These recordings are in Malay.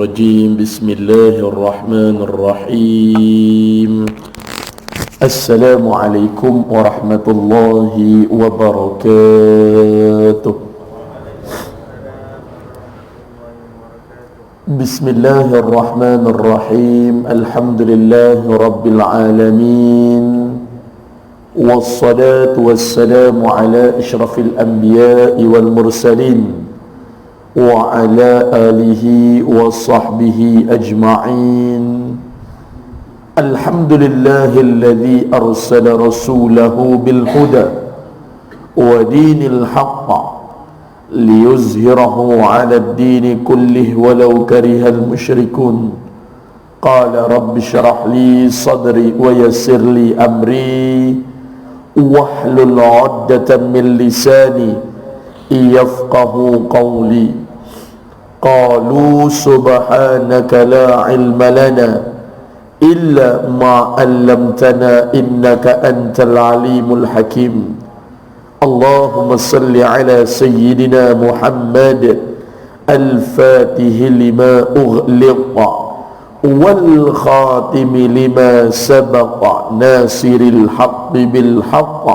الرجيم بسم الله الرحمن الرحيم السلام عليكم ورحمة الله وبركاته بسم الله الرحمن الرحيم الحمد لله رب العالمين والصلاة والسلام على أشرف الأنبياء والمرسلين وعلى آله وصحبه أجمعين الحمد لله الذي أرسل رسوله بالهدى ودين الحق ليظهره على الدين كله ولو كره المشركون قال رب اشرح لي صدري ويسر لي أمري واحلل عقدة من لساني يفقه قولي قالوا سبحانك لا علم لنا إلا ما علمتنا إنك أنت العليم الحكيم اللهم صل على سيدنا محمد الفاتح لما أغلق والخاتم لما سبق ناصر الحق بالحق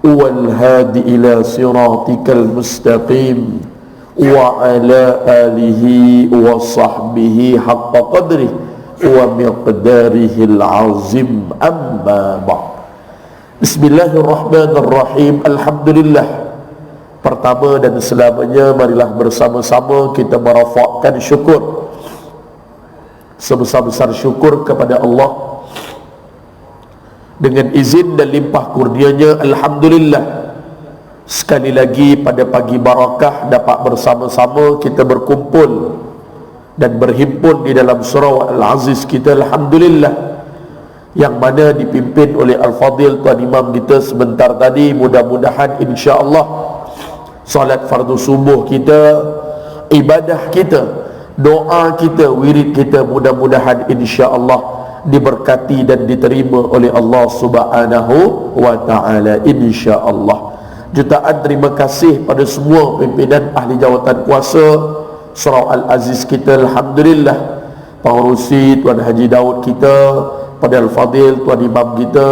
والهادي إلى صراطك المستقيم وعلى آله وصحبه حق قدره ومقداره العظيم أما بعد Bismillahirrahmanirrahim. Alhamdulillah. Pertama dan selamanya marilah bersama-sama kita merafakkan syukur, sebesar-besar syukur kepada Allah dengan izin dan limpah kurnianya. Alhamdulillah, sekali lagi pada pagi barakah dapat bersama-sama kita berkumpul dan berhimpun di dalam surau Al-Aziz kita. Alhamdulillah, yang mana dipimpin oleh Al-Fadil Tuan Imam kita sebentar tadi. Mudah-mudahan insya-Allah salat fardu subuh kita, ibadah kita, doa kita, wirid kita, mudah-mudahan insya-Allah diberkati dan diterima oleh Allah Subhanahu wa taala insya-Allah. Jutaan terima kasih pada semua pimpinan ahli jawatan kuasa surau Al-Aziz kita. Alhamdulillah, pengurusi Tuan Haji Daud kita, pada Al-Fadil Tuan Imam kita,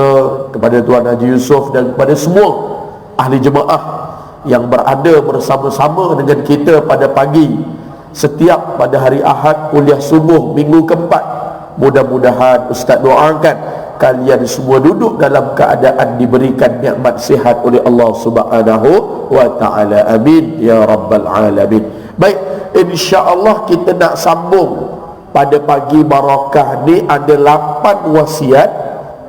kepada Tuan Haji Yusof dan kepada semua ahli jemaah yang berada bersama-sama dengan kita pada pagi setiap pada hari Ahad kuliah subuh minggu keempat. Mudah-mudahan Ustaz doakan kalian semua duduk dalam keadaan diberikan nikmat sihat oleh Allah Subhanahu wa taala. Amin ya rabbal alamin. Baik, insya-Allah kita nak sambung pada pagi barakah ni. Ada 8 wasiat.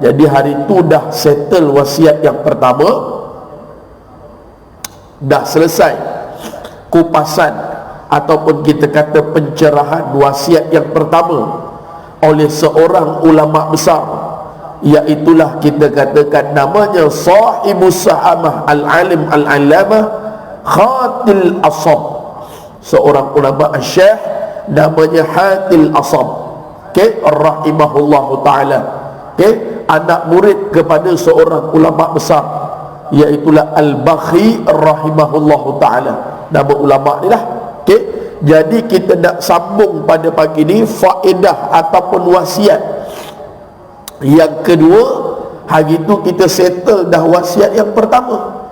Jadi hari tu dah settle wasiat yang pertama, dah selesai kupasan ataupun kita kata pencerahan wasiat yang pertama oleh seorang ulama besar, iaitulah kita katakan namanya sahibus sahamah al-alim al-allamah Khatil Asab, seorang ulama syekh namanya Khatil Asab, rahimahullahu taala, anak murid kepada seorang ulama besar, iaitulah Al-Bakhi rahimahullahu taala, nama ulama ni lah. Jadi kita nak sambung pada pagi ni faedah ataupun wasiat yang kedua. Hari tu kita settle dah wasiat yang pertama.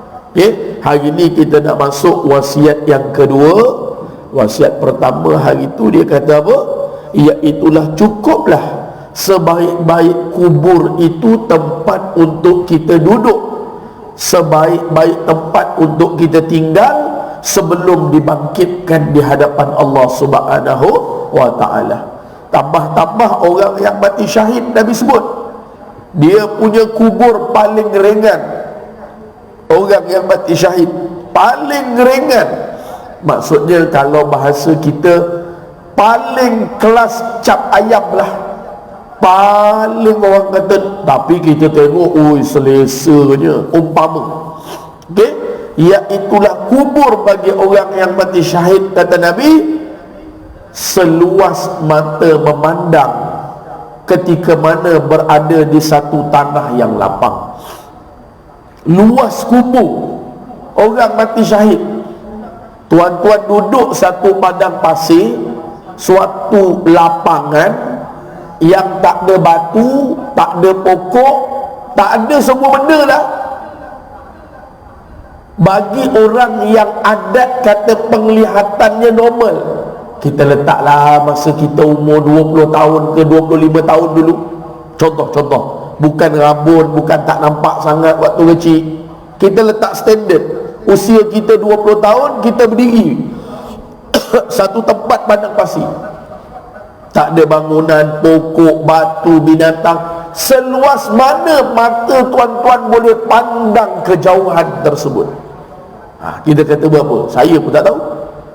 Hari ni kita nak masuk wasiat yang kedua. Wasiat pertama hari tu dia kata apa? Iaitulah cukuplah sebaik-baik kubur itu tempat untuk kita duduk, sebaik-baik tempat untuk kita tinggal sebelum dibangkitkan di hadapan Allah Subhanahu wa taala. Tambah-tambah orang yang mati syahid, Nabi sebut dia punya kubur paling ringan. Orang yang mati syahid paling ringan, maksudnya kalau bahasa kita paling kelas cap ayam lah, paling orang kata, tapi kita tengok oi selesanya umpama. Iaitulah kubur bagi orang yang mati syahid, kata Nabi, seluas mata memandang ketika mana berada di satu tanah yang lapang. Luas kubur orang mati syahid. Tuan-tuan duduk satu padang pasir, suatu lapangan yang tak ada batu, tak ada pokok, tak ada semua benda lah. Bagi orang yang adat kata penglihatannya normal, kita letaklah masa kita umur 20 tahun ke 25 tahun dulu. Contoh, bukan rabun, bukan tak nampak sangat waktu kecil. Kita letak standard, usia kita 20 tahun, kita berdiri satu tempat padang pasir, tak ada bangunan, pokok, batu, binatang. Seluas mana mata tuan-tuan boleh pandang kejauhan tersebut? Kita kata berapa? Saya pun tak tahu.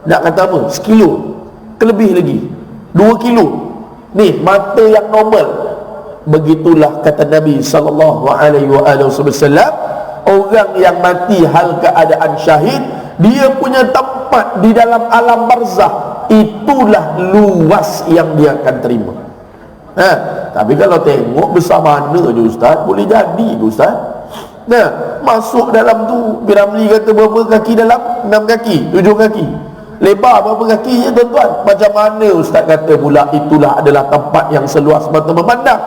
Nak kata apa? 1 kilo, kelebih lagi 2 kilo. Ni mata yang normal. Begitulah kata Nabi SAW, orang yang mati hal keadaan syahid, dia punya tempat di dalam alam barzah, itulah luas yang dia akan terima. Tapi kalau tengok besar mana je ustaz, boleh jadi ke ustaz? Masuk dalam tu, Piramli kata berapa kaki dalam? 6 kaki, 7 kaki. Lebar berapa kaki je tuan-tuan? Macam mana ustaz kata pula itulah adalah tempat yang seluas mata memandang?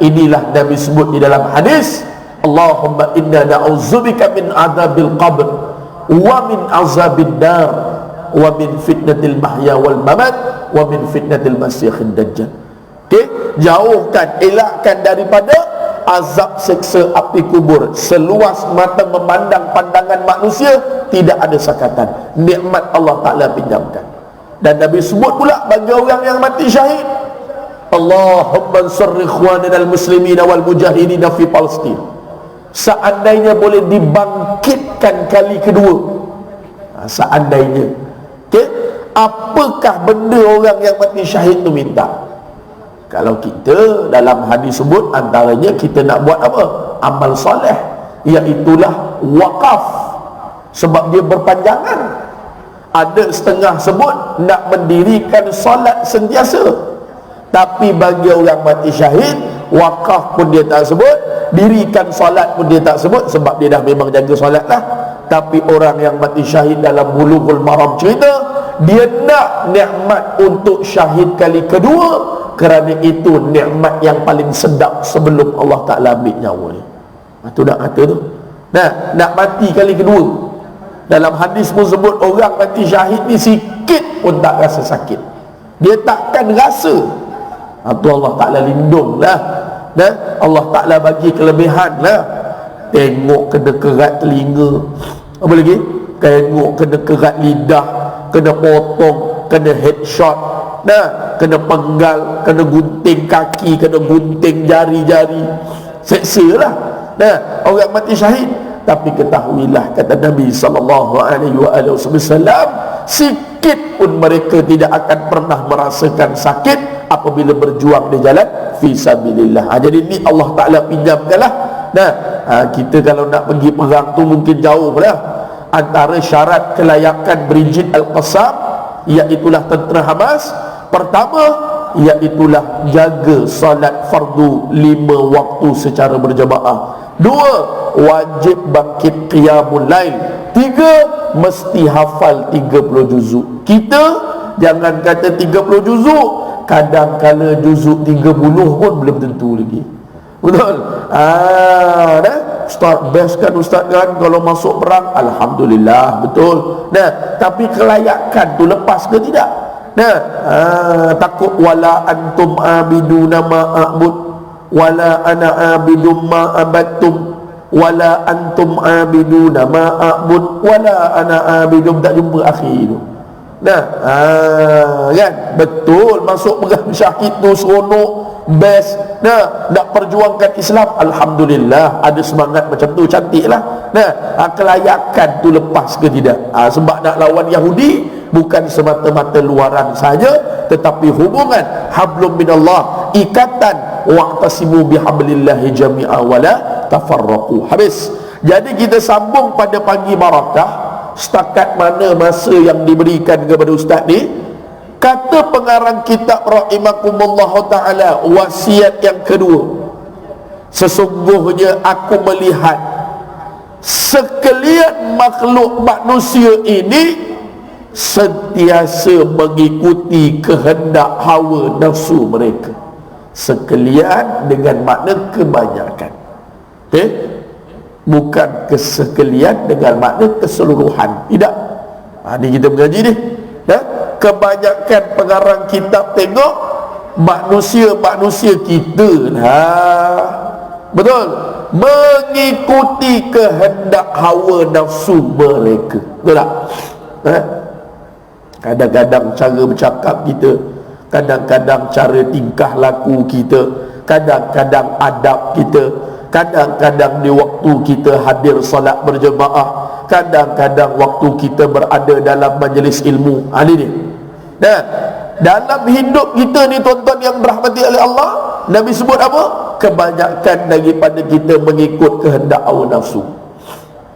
Inilah Nabi sebut di dalam hadis, Allahumma inna na'udzubika min azabil qabr wa min azabid nar wa min fitnatil mahya wal mamat wa min fitnatil masiihid dajjal. Jauhkan, elakkan daripada azab seksa api kubur. Seluas mata memandang pandangan manusia, tidak ada sakatan. Nikmat Allah Ta'ala pinjamkan. Dan Nabi sebut pula bagi orang yang mati syahid, Allahumma ansur ikhwanina al-muslimina wal mujahidina fi Palestin. Seandainya boleh dibangkitkan kali kedua, seandainya, apakah benda orang yang mati syahid tu minta? Kalau kita dalam hadis sebut, antaranya kita nak buat apa? Amal soleh, iaitulah wakaf, sebab dia berpanjangan. Ada setengah sebut nak mendirikan solat sentiasa. Tapi bagi orang mati syahid, wakaf pun dia tak sebut, dirikan solat pun dia tak sebut, sebab dia dah memang jaga solat lah. Tapi orang yang mati syahid dalam Bulughul Maram cerita, dia nak nikmat untuk syahid kali kedua, kerana itu nikmat yang paling sedap sebelum Allah Ta'ala ambil nyawa dia. Itu nak kata tu. Nak mati kali kedua. Dalam hadis pun sebut orang mati syahid ni sikit pun tak rasa sakit, dia takkan rasa. Itu Allah Ta'ala lindung lah. Allah Ta'ala bagi kelebihan lah. Tengok kena kerat telinga, apa lagi? Tengok kena kerat lidah, kena potong, kena headshot, kena penggal, kena gunting kaki, kena gunting jari-jari, seksa lah. Orang mati syahid. Tapi ketahuilah, kata Nabi SAW, sikit pun mereka tidak akan pernah merasakan sakit apabila berjuang di jalan fisabilillah. Jadi ni Allah Ta'ala pinjamkanlah. Kita kalau nak pergi perang tu mungkin jauh lah. Antara syarat kelayakan Brigid Al-Qassam, iaitulah tentera Hamas, pertama iaitulah jaga salat fardu 5 waktu secara berjamaah. 2, wajib bangkit qiyamul lail. 3, mesti hafal 30 juzuk. Kita jangan kata 30 juzuk, kadang-kala juzuk 30 pun belum tentu lagi. Betul? Ustaz best kan ustaz kan kalau masuk perang, alhamdulillah, betul. Tapi kelayakan tu lepas ke tidak? Takut wala antum abiduna ma a'bud wala ana abidum ma abattum wala antum abiduna ma a'bud wala ana abidum, tak jumpa akhir tu. Kan betul, masuk perang syahid tu seronok, best. Nak perjuangkan Islam, alhamdulillah, ada semangat macam tu, cantik lah. Kelayakan tu lepas ke tidak? Sebab nak lawan Yahudi bukan semata-mata luaran saja, tetapi hubungan hablum minallah, ikatan, wa'tasimu bihablillahi jami'a wala tafarraqu. Habis. Jadi kita sambung pada pagi barakah. Setakat mana masa yang diberikan kepada ustaz ni, kata pengarang kitab rahimakumullah ta'ala, wasiat yang kedua, sesungguhnya aku melihat sekalian makhluk manusia ini sentiasa mengikuti kehendak hawa nafsu mereka, sekalian dengan makna kebanyakan. Okay? Bukan kesekalian dengan makna keseluruhan. Tidak. Ini kita mengaji ni. Kebanyakan pengarang kitab tengok manusia-manusia kita betul, mengikuti kehendak hawa nafsu mereka. Betul tak? Kadang-kadang cara bercakap kita, kadang-kadang cara tingkah laku kita, kadang-kadang adab kita, kadang-kadang di waktu kita hadir salat berjemaah, kadang-kadang waktu kita berada dalam majlis ilmu. Ini dia. Dan dalam hidup kita ni tuan-tuan yang dirahmati oleh Allah, Nabi sebut apa? Kebanyakan daripada kita mengikut kehendak hawa nafsu.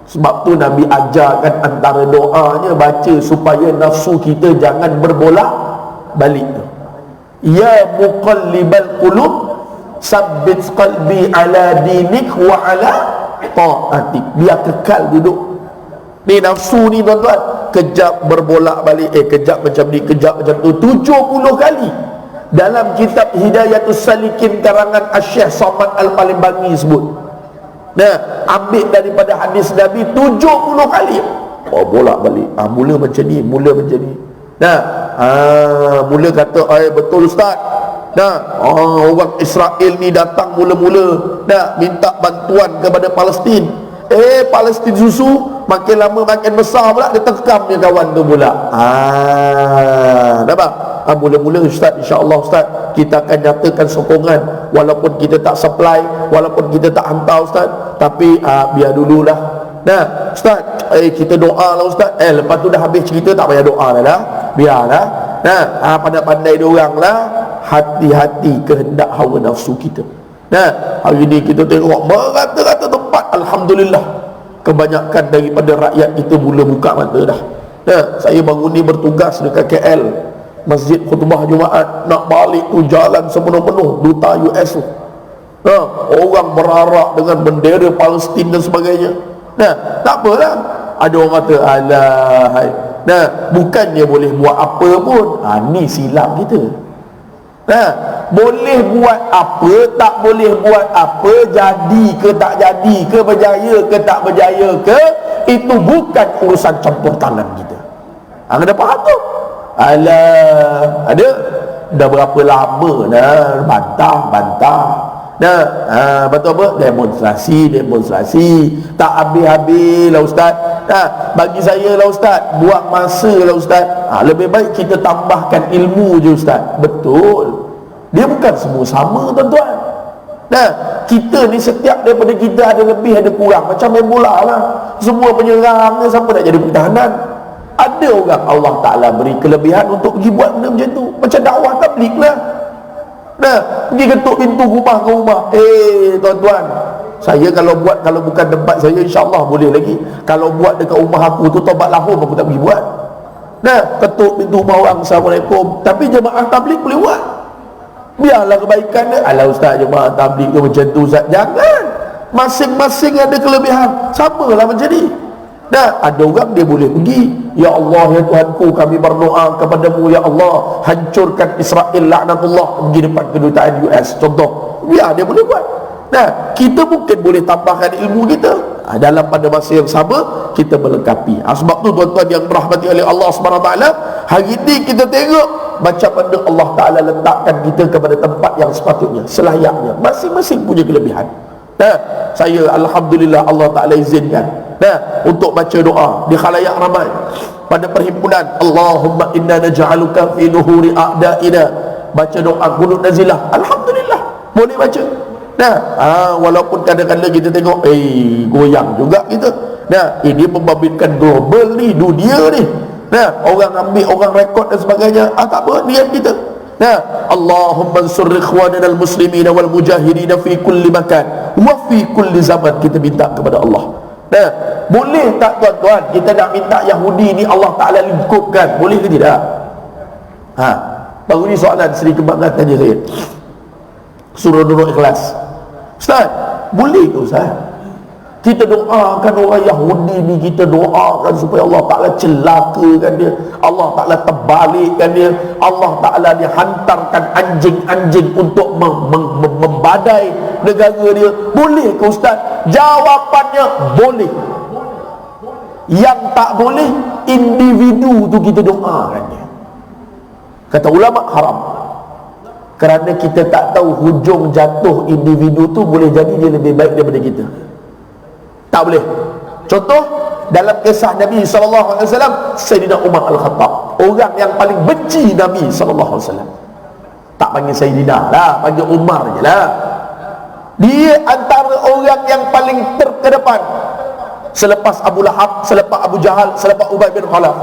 Sebab tu Nabi ajarkan antara doanya baca supaya nafsu kita jangan berbolak balik. Ya muqallibal qulub, sabbit qalbi ala dinik wa ala ta'atik. Biar kekal duduk. Ni nafsu ni tuan-tuan, kejap berbolak balik, kejap macam ni, kejap macam tu, 70 kali. Dalam kitab Hidayatus Salikin karangan Asy-Syaikh Samad Al-Palembang sebut. Nah, ambil daripada hadis Nabi 70 kali. Bolak balik. Mula macam ni, mula macam ni. Nah, mula kata, betul ustaz. Nah, orang Israel ni datang mula-mula minta bantuan kepada Palestin. Palestin susu, makin lama makin besar pula, dia tekam dia kawan tu pula. Nampak? Mula-mula ustaz, insya-Allah ustaz, kita akan nyatakan sokongan walaupun kita tak supply, walaupun kita tak hantar ustaz, tapi biar dululah. Nah, ustaz, kita doa lah ustaz. Lepas tu dah habis cerita, tak payah doa dah, biarlah. Nah, pandai-pandai diorang lah. Hati-hati kehendak hawa nafsu kita. Nah, hari ni kita tengok merata-rata tempat, alhamdulillah, kebanyakan daripada rakyat kita mula buka mata dah. Nah, saya baru ni bertugas dekat KL, Masjid Khutbah Jumaat, nak balik tu jalan sepenuh-penuh duta US tu. Orang berarak dengan bendera Palestin dan sebagainya. Nah, tak apalah. Ada orang kata, alah, nah, bukannya boleh buat apa pun. Ni silap kita. Nah, boleh buat apa, tak boleh buat apa, jadi ke tak jadi ke, berjaya ke tak berjaya ke, itu bukan urusan campur tangan kita. Kena faham tu. Alah, ada dah berapa lama dah bantah. Betul apa? Demonstrasi tak habis-habis lah ustaz. Bagi saya lah ustaz, buat masa lah ustaz. Lebih baik kita tambahkan ilmu je ustaz. Betul, dia bukan semua sama tuan-tuan. Kita ni setiap daripada kita ada lebih ada kurang. Macam main bola lah, semua penyerang, siapa nak jadi pertahanan? Ada orang Allah Ta'ala beri kelebihan untuk pergi buat benda macam tu. Macam dakwah tabligh lah. Pergi ketuk pintu rumah ke rumah. Tuan-tuan, saya kalau bukan tempat saya, insya-Allah boleh lagi. Kalau buat dekat rumah aku tu, tobat lahum aku tak pergi buat. Ketuk pintu rumah orang, Assalamualaikum. Tapi jemaah tabligh boleh buat. Biarlah kebaikan dia. Alah ustaz, jemaah tabligh tu macam tu ustaz. Jangan. Masing-masing ada kelebihan. Samalah macam ni. Ada orang dia boleh pergi, ya Allah, ya Tuhanku, kami berdoa kepadamu, ya Allah, hancurkan Israel laknatullah, pergi depan kedutaan US contoh. Biar dia boleh buat. Kita mungkin boleh tambahkan ilmu kita, dalam pada masa yang sama kita melengkapi. Sebab tu tuan-tuan yang dirahmati oleh Allah SWT, hari ini kita tengok macam mana Allah Ta'ala letakkan kita kepada tempat yang sepatutnya, selayaknya. Masing-masing punya kelebihan. Saya alhamdulillah Allah Ta'ala izinkan untuk baca doa di khalayak ramai pada perhimpunan. Allahumma inna naj'aluka fi nuhuri a'da'ina. Baca doa qunut nazilah, alhamdulillah boleh baca. Walaupun kadang-kadang kita tengok goyang juga kita. Ini membabitkan global ni, dunia ni. Orang ambil, orang rekod dan sebagainya. Tak apa, niat kita. Allahumma ansur ikhwanana al-muslimina wal mujahidina fi kulli makan wa fi kulli zaman. Kita minta kepada Allah. Boleh tak tuan-tuan kita nak minta Yahudi ni Allah Ta'ala lingkupkan? Boleh ke tidak? Baru ni soalan Seri Kembangan tanya saya, surah Nurul Ikhlas. Ustaz, boleh ke ustaz Kita doakan orang Yahudi ni, kita doakan supaya Allah Ta'ala celakakan dia, Allah Ta'ala terbalikkan dia, Allah Ta'ala dia hantarkan anjing-anjing untuk membadai negara dia. Boleh ke Ustaz? Jawapannya boleh. Yang tak boleh, individu tu kita doakan dia. Kata ulama haram, kerana kita tak tahu hujung jatuh individu tu, boleh jadi dia lebih baik daripada kita. Tak boleh. Contoh dalam kisah Nabi SAW, Sayyidina Umar Al-Khattab, orang yang paling benci Nabi SAW. Tak panggil Sayyidina lah, panggil Umar je lah. Dia antara orang yang paling terkedepan selepas Abu Lahab, selepas Abu Jahal, selepas Ubay bin Khalaf.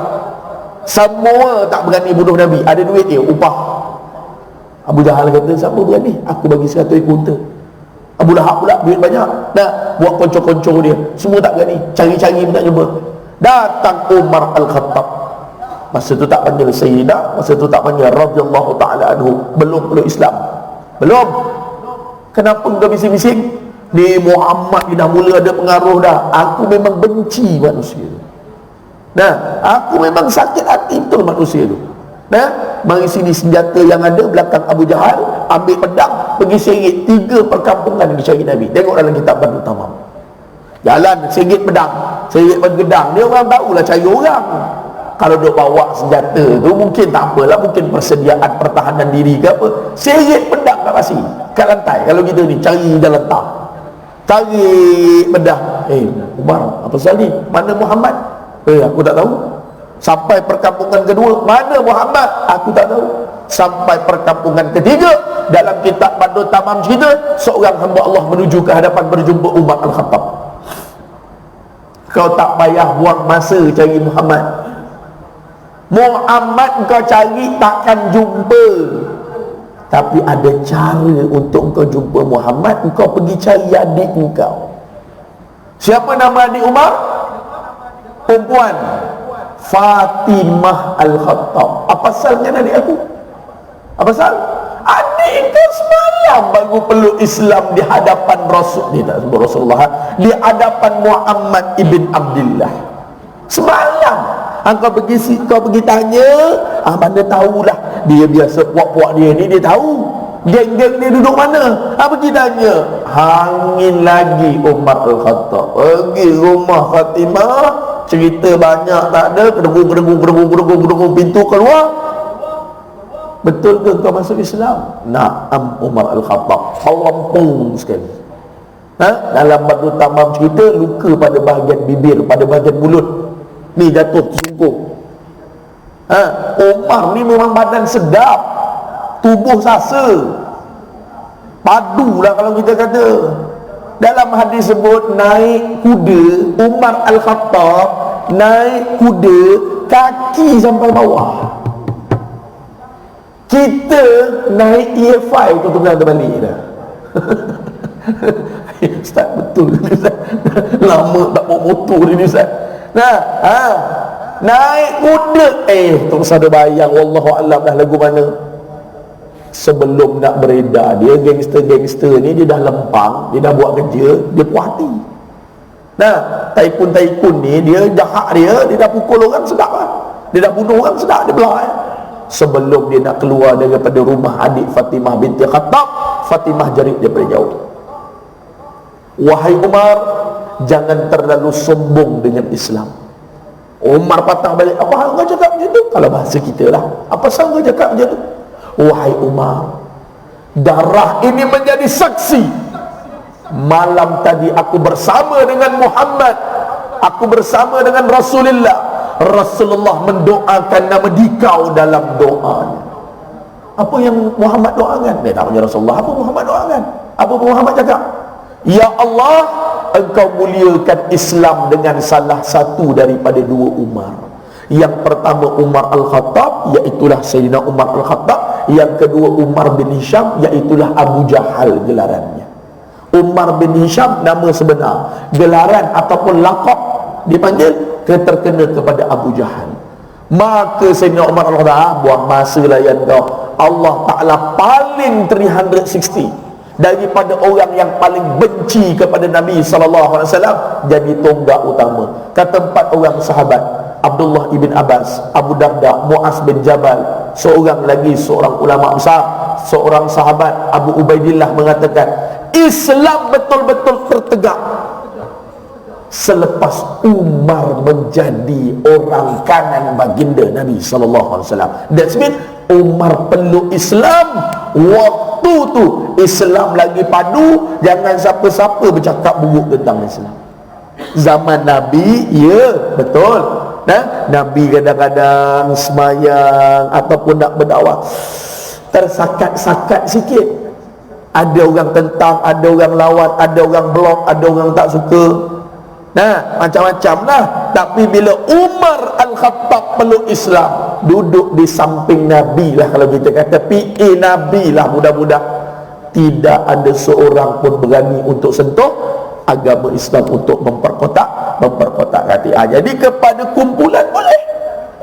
Semua tak berani bunuh Nabi. Ada duit dia, upah. Abu Jahal kata, siapa berani? Aku bagi 100 ekor unta. Abu Lahab pula duit banyak, nak buat konco-konco dia, semua tak berani, cari-cari pun tak jumpa. Datang Umar Al-Khattab, masa tu tak panggil Sayyidina, masa tu tak panggil radhiyallahu ta'ala anhu, belum Islam, belum. Kenapa kau bising-bising? Ni Muhammad ni dah mula ada pengaruh dah. Aku memang benci manusia tu. Nah, aku memang sakit hati betul manusia tu. Nah, mari sini senjata yang ada belakang Abu Jahal, ambil pedang, pergi seret 3 perkampungan dicari Nabi. Tengok dalam kitab Badrut Tamam. Jalan seret pedang, seret pedang. Dia orang tahulah cari orang. Kalau duk bawa senjata tu mungkin tak apalah, mungkin persediaan pertahanan diri ke apa. Seret pedang kat pasir, kat lantai. Kalau kita ni cari jalan tak, cari pedang. Umar, apa pasal ni? Mana Muhammad? Aku tak tahu. Sampai perkampungan kedua, mana Muhammad? Aku tak tahu. Sampai perkampungan ketiga, dalam kitab Badrut Tamam cerita, seorang hamba Allah menuju ke hadapan berjumpa Umar Al-Khattab. Kau tak payah buang masa cari Muhammad. Muhammad kau cari takkan jumpa. Tapi ada cara untuk kau jumpa Muhammad. Kau pergi cari adik kau. Siapa nama adik Umar? Perempuan, Fatimah Al-Khattab. Apa pasal dengan adik aku? Apa pasal? Adik kau semalam baru peluk Islam di hadapan Rasul, dia tak sebut Rasulullah, di hadapan Muhammad ibn Abdullah. Semalam kau pergi tanya, mana tahulah. Dia biasa puak-puak dia ni, dia tahu geng-geng dia duduk mana. Pergi tanya. Hangin lagi Umar Al-Khattab pergi rumah Fatimah, cerita banyak tak ada, kedengung pintu keluar. Betul ke kau masuk Islam? Naam Umar Al-Khattab. Melampung sekali. Dalam Badrut Tamam cerita, luka pada bahagian bibir, pada bahagian mulut ni jatuh tersungkur. Umar ni memang badan sedap, tubuh sasa, padu lah kalau kita kata. Dalam hadis sebut naik kuda, Umar Al-Khattab naik kuda kaki sampai bawah. Kita naik EF5 tu tengah terbalik dah. Ustaz betul ni Ustaz. Lama tak bawa motor ni Ustaz. Naik kuda. Tak usah ada bayang, wallahu alam dah lagu mana. Sebelum nak beredar, dia gangster-gangster ni, dia dah lempang, dia dah buat kerja, dia puas hati. Taikun-taikun ni, dia jahat dia dah pukul orang sedap lah. Dia dah bunuh orang sedap, dia belah Sebelum dia nak keluar daripada rumah adik Fatimah binti Khattab, Fatimah jarik daripada jauh. Wahai Umar, jangan terlalu sombong dengan Islam. Umar patah balik. Apa hal kau cakap macam tu? Kalau bahasa kita lah, apa hal kau cakap macam tu? Wahai Umar, darah ini menjadi saksi. Malam tadi aku bersama dengan Muhammad, aku bersama dengan Rasulullah mendoakan nama dikau dalam doanya. Apa yang Muhammad doakan? Dia tak punya Rasulullah. Apa Muhammad doakan? Apa Muhammad cakap? Ya Allah, engkau muliakan Islam dengan salah satu daripada 2 Umar. Yang pertama Umar Al-Khattab, iaitulah Sayyidina Umar Al-Khattab. Yang kedua Umar bin Hisham, iaitulah Abu Jahal gelarannya. Umar bin Hisham nama sebenar, gelaran ataupun laqab dipanggil terkena kepada Abu Jahal. Maka Sayyidina Umar Al-Khattab, buang masa layan kau. Allah Ta'ala paling 360, daripada orang yang paling benci kepada Nabi SAW jadi tonggak utama. Kata 4 orang sahabat, Abdullah ibn Abbas, Abu Darda, Muaz bin Jabal, seorang lagi seorang ulama besar, seorang sahabat Abu Ubaidillah mengatakan, Islam betul-betul tertegak selepas Umar menjadi orang kanan baginda Nabi SAW. That's mean Umar peluk Islam waktu tu Islam lagi padu. Jangan siapa-siapa bercakap buruk tentang Islam. Zaman Nabi, ya betul, Nabi kadang-kadang semayang ataupun nak berdakwah tersakat-sakat sikit. Ada orang tentang, ada orang lawan, ada orang blok, ada orang tak suka, macam-macam lah. Tapi bila Umar Al-Khattab peluk Islam, duduk di samping Nabi lah, kalau kita kata PA Nabi lah, budak-budak, tidak ada seorang pun berani untuk sentuh agama Islam untuk memperkotak hati. Jadi kepada kumpulan boleh,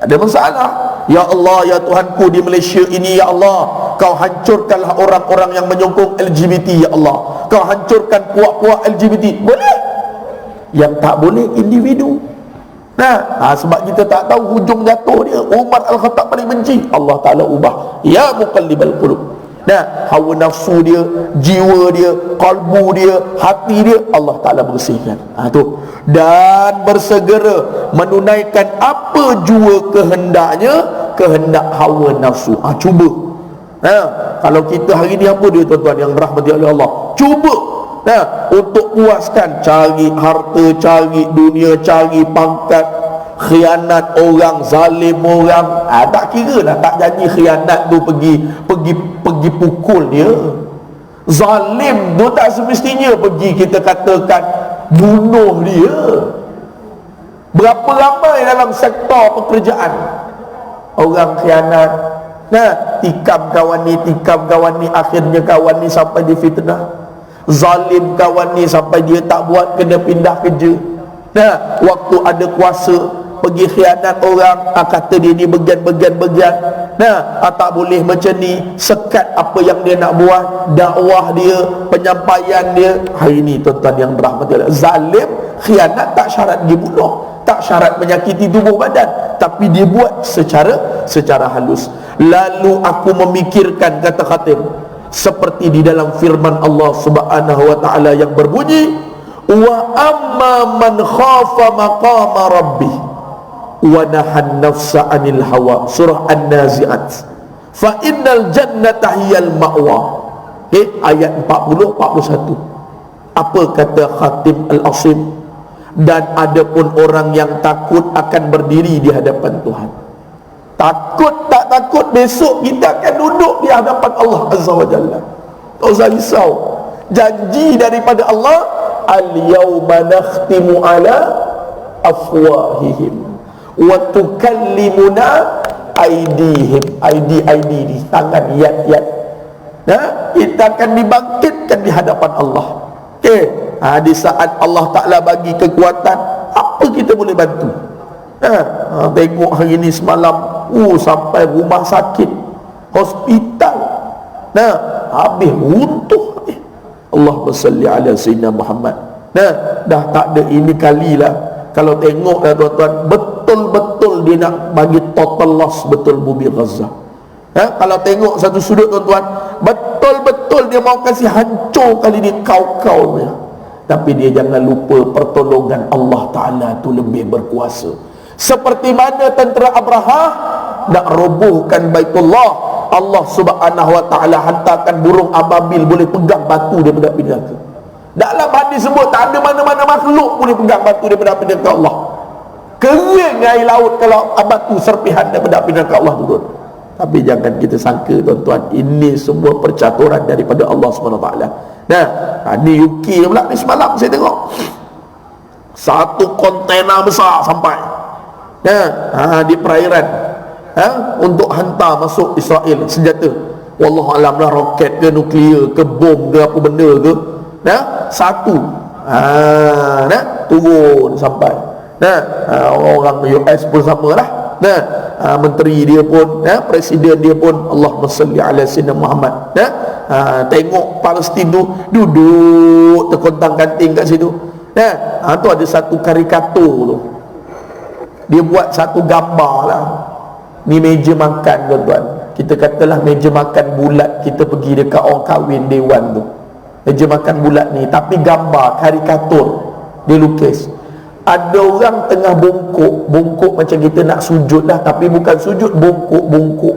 tak ada masalah. Ya Allah, ya Tuhanku, di Malaysia ini, ya Allah, Kau hancurkanlah orang-orang yang menyokong LGBT, ya Allah. Kau hancurkan puak-puak LGBT. Boleh. Yang tak boleh individu. Sebab kita tak tahu hujung jatuh dia. Umar Al-Khattab paling benci, Allah Ta'ala ubah. Ya muqallibal qulub. Hawa nafsu dia, jiwa dia, kalbu dia, hati dia, Allah Ta'ala bersihkan. Tu. Dan bersegera menunaikan apa jua kehendaknya, kehendak hawa nafsu. Cuba. Kalau kita hari ni apa dia, tuan-tuan yang rahmati oleh Allah, cuba untuk puaskan, cari harta, cari dunia, cari pangkat, khianat orang, zalim orang, tak kira dah, tak janji khianat tu pergi pukul dia. Zalim tu tak semestinya pergi kita katakan bunuh dia. Berapa ramai dalam sektor pekerjaan orang khianat, tikam kawan ni, akhirnya kawan ni sampai difitnah, zalim kawan ni sampai dia tak buat, kena pindah kerja. Waktu ada kuasa pergi khianat orang, kata dia ni bagian-bagian, tak boleh macam ni, sekat apa yang dia nak buat, dakwah dia, penyampaian dia. Hari ni tuan-tuan yang berahmati Allah, zalim khianat tak syarat dibunuh, tak syarat menyakiti tubuh badan, tapi dia buat secara halus. Lalu aku memikirkan, kata khatib, seperti di dalam firman Allah Subhanahu wa ta'ala yang berbunyi, wa amma man khafa maqama rabbih wa nahan nafsa 'anil hawa, surah An-Nazi'at, fa innal jannata hiyal ma'wa. Ayat 40 41. Apa kata Khatib Al-Asim? Dan ada pun orang yang takut akan berdiri di hadapan Tuhan. Takut tak takut, besok kita akan duduk di hadapan Allah Azza wa Jalla. Tak usah risau. Janji daripada Allah, al-yawma nakhtimu ala afwahihim wa tukallimuna aydihim. ID ni tangan, yad. Kita akan dibangkitkan di hadapan Allah. Di saat Allah Ta'ala bagi kekuatan, apa kita boleh bantu? Tengok hari ni semalam, sampai rumah sakit, hospital, habis runtuh. Allahumma salli ala Sayyidina Muhammad. Dah tak ada ini kalilah. Kalau tengok tuan-tuan, betul-betul dia nak bagi total loss betul bumi Gaza. Kalau tengok satu sudut tuan-tuan, betul-betul dia mau kasih hancur kali ni kau-kau. Tapi dia jangan lupa pertolongan Allah Ta'ala tu lebih berkuasa. Seperti mana tentera Abraha nak robohkan Baitullah, Allah Subhanahu wa ta'ala hantarkan burung ababil boleh pegang batu daripada api neraka. Dalam hadis sebut tak ada mana-mana makhluk boleh pegang batu daripada api neraka Allah. Kering air laut kalau batu serpihan daripada api neraka Allah turun. Tapi jangan kita sangka tuan-tuan, ini semua percaturan daripada Allah Subhanahu wa ta'ala. Ni UK pula ni semalam saya tengok satu kontainer besar sampai di perairan untuk hantar masuk Israel senjata. Wallahualam lah, roket ke nuklear ke bom ke apa benda ke, satu turun sampai. Orang US pun sama lah. Menteri dia pun, presiden dia pun, Allahumma salli ala Sayyidina Muhammad, Tengok Palestin tu duduk terkontang kanting kat situ. Tu ada satu karikatur tu, dia buat satu gambar lah. Ni meja makan tuan-tuan, kita katalah meja makan bulat, kita pergi dekat orang kahwin dewan tu, meja makan bulat ni, tapi gambar karikatur dia lukis. Ada orang tengah bongkok macam kita nak sujud lah, tapi bukan sujud, bongkok.